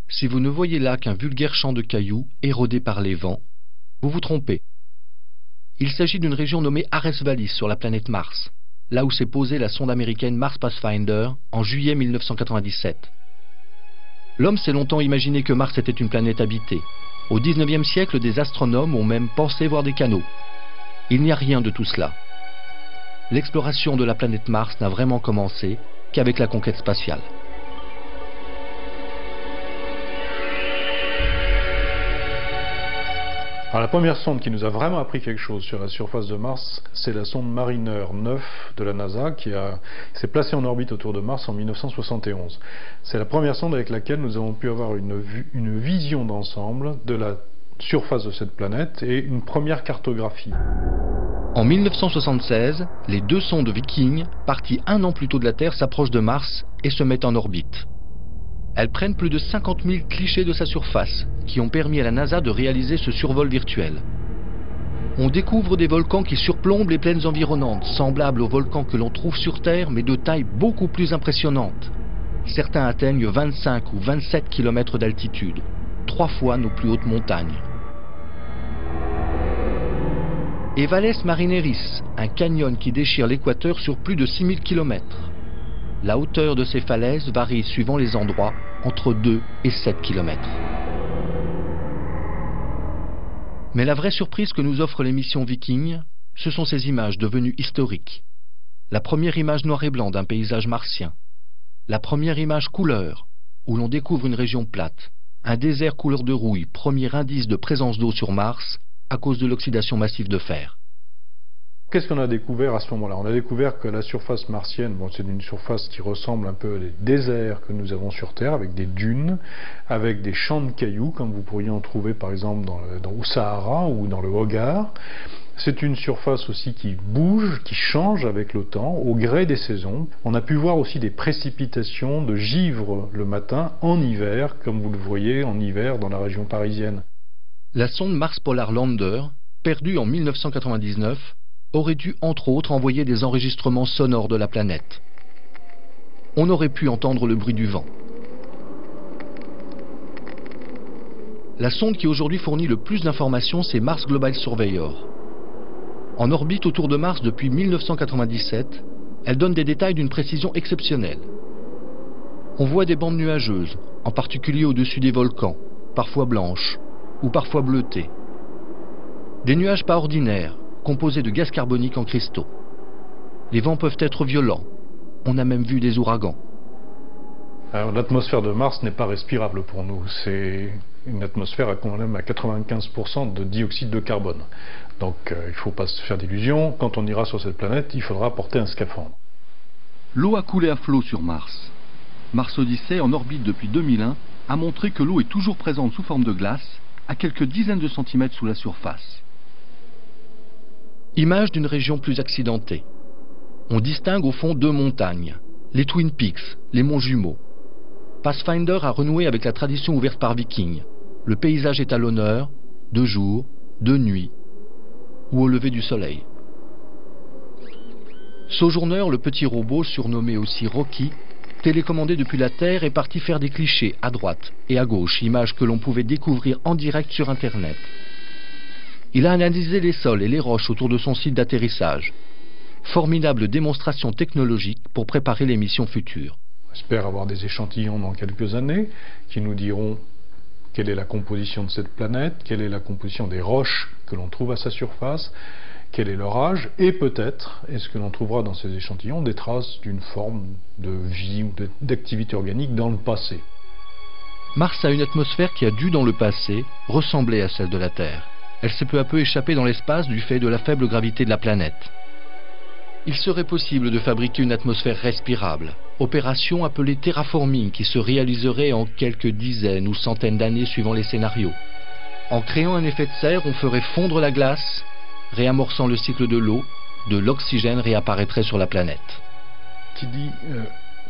Si vous ne voyez là qu'un vulgaire champ de cailloux érodé par les vents, vous vous trompez. Il s'agit d'une région nommée Ares Vallis sur la planète Mars, là où s'est posée la sonde américaine Mars Pathfinder en juillet 1997. L'homme s'est longtemps imaginé que Mars était une planète habitée. Au XIXe siècle, des astronomes ont même pensé voir des canaux. Il n'y a rien de tout cela. L'exploration de la planète Mars n'a vraiment commencé qu'avec la conquête spatiale. Alors, la première sonde qui nous a vraiment appris quelque chose sur la surface de Mars, c'est la sonde Mariner 9 de la NASA qui s'est placée en orbite autour de Mars en 1971. C'est la première sonde avec laquelle nous avons pu avoir une vision d'ensemble de la surface de cette planète et une première cartographie. En 1976, les deux sondes Viking, parties un an plus tôt de la Terre, s'approchent de Mars et se mettent en orbite. Elles prennent plus de 50 000 clichés de sa surface, qui ont permis à la NASA de réaliser ce survol virtuel. On découvre des volcans qui surplombent les plaines environnantes, semblables aux volcans que l'on trouve sur Terre, mais de taille beaucoup plus impressionnante. Certains atteignent 25 ou 27 km d'altitude, 3 fois nos plus hautes montagnes. Et Valles Marineris, un canyon qui déchire l'équateur sur plus de 6000 km. La hauteur de ces falaises varie suivant les endroits, entre 2 et 7 km. Mais la vraie surprise que nous offre l'émission Viking, ce sont ces images devenues historiques. La première image noir et blanc d'un paysage martien. La première image couleur, où l'on découvre une région plate. Un désert couleur de rouille, premier indice de présence d'eau sur Mars, à cause de l'oxydation massive de fer. Qu'est-ce qu'on a découvert à ce moment-là? On a découvert que la surface martienne, c'est une surface qui ressemble un peu aux déserts que nous avons sur Terre, avec des dunes, avec des champs de cailloux, comme vous pourriez en trouver par exemple au Sahara ou dans le Hogar. C'est une surface aussi qui bouge, qui change avec le temps, au gré des saisons. On a pu voir aussi des précipitations de givre le matin en hiver, comme vous le voyez en hiver dans la région parisienne. La sonde Mars Polar Lander, perdue en 1999, aurait dû entre autres envoyer des enregistrements sonores de la planète. On aurait pu entendre le bruit du vent. La sonde qui aujourd'hui fournit le plus d'informations, c'est Mars Global Surveyor. En orbite autour de Mars depuis 1997, elle donne des détails d'une précision exceptionnelle. On voit des bandes nuageuses, en particulier au-dessus des volcans, parfois blanches ou parfois bleutées. Des nuages pas ordinaires, composés de gaz carbonique en cristaux. Les vents peuvent être violents. On a même vu des ouragans. Alors, l'atmosphère de Mars n'est pas respirable pour nous. C'est une atmosphère quand même à 95% de dioxyde de carbone. Donc il ne faut pas se faire d'illusions. Quand on ira sur cette planète, il faudra porter un scaphandre. L'eau a coulé à flot sur Mars. Mars Odyssey, en orbite depuis 2001, a montré que l'eau est toujours présente sous forme de glace, à quelques dizaines de centimètres sous la surface. Image d'une région plus accidentée. On distingue au fond deux montagnes, les Twin Peaks, les monts jumeaux. Pathfinder a renoué avec la tradition ouverte par Viking. Le paysage est à l'honneur, de jour, de nuit ou au lever du soleil. Sojourner, le petit robot, surnommé aussi Rocky, télécommandé depuis la Terre, est parti faire des clichés à droite et à gauche, images que l'on pouvait découvrir en direct sur Internet. Il a analysé les sols et les roches autour de son site d'atterrissage. Formidable démonstration technologique pour préparer les missions futures. J'espère avoir des échantillons dans quelques années qui nous diront quelle est la composition de cette planète, quelle est la composition des roches que l'on trouve à sa surface, quel est leur âge, et peut-être, est-ce que l'on trouvera dans ces échantillons des traces d'une forme de vie ou d'activité organique dans le passé. Mars a une atmosphère qui a dû dans le passé ressembler à celle de la Terre. Elle s'est peu à peu échappée dans l'espace du fait de la faible gravité de la planète. Il serait possible de fabriquer une atmosphère respirable, opération appelée terraforming qui se réaliserait en quelques dizaines ou centaines d'années suivant les scénarios. En créant un effet de serre, on ferait fondre la glace, réamorçant le cycle de l'eau, de l'oxygène réapparaîtrait sur la planète. Qui dit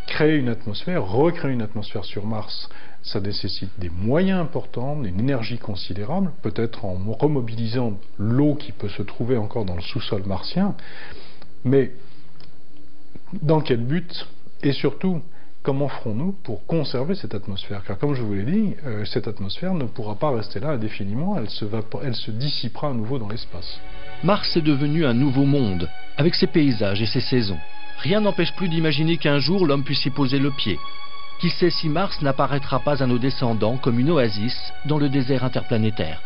créer une atmosphère, recréer une atmosphère sur Mars, ça nécessite des moyens importants, une énergie considérable, peut-être en remobilisant l'eau qui peut se trouver encore dans le sous-sol martien, mais dans quel but? Et surtout, comment ferons-nous pour conserver cette atmosphère? Car comme je vous l'ai dit, cette atmosphère ne pourra pas rester là indéfiniment, elle se dissipera à nouveau dans l'espace. Mars est devenu un nouveau monde, avec ses paysages et ses saisons. Rien n'empêche plus d'imaginer qu'un jour l'homme puisse y poser le pied. Qui sait si Mars n'apparaîtra pas à nos descendants comme une oasis dans le désert interplanétaire.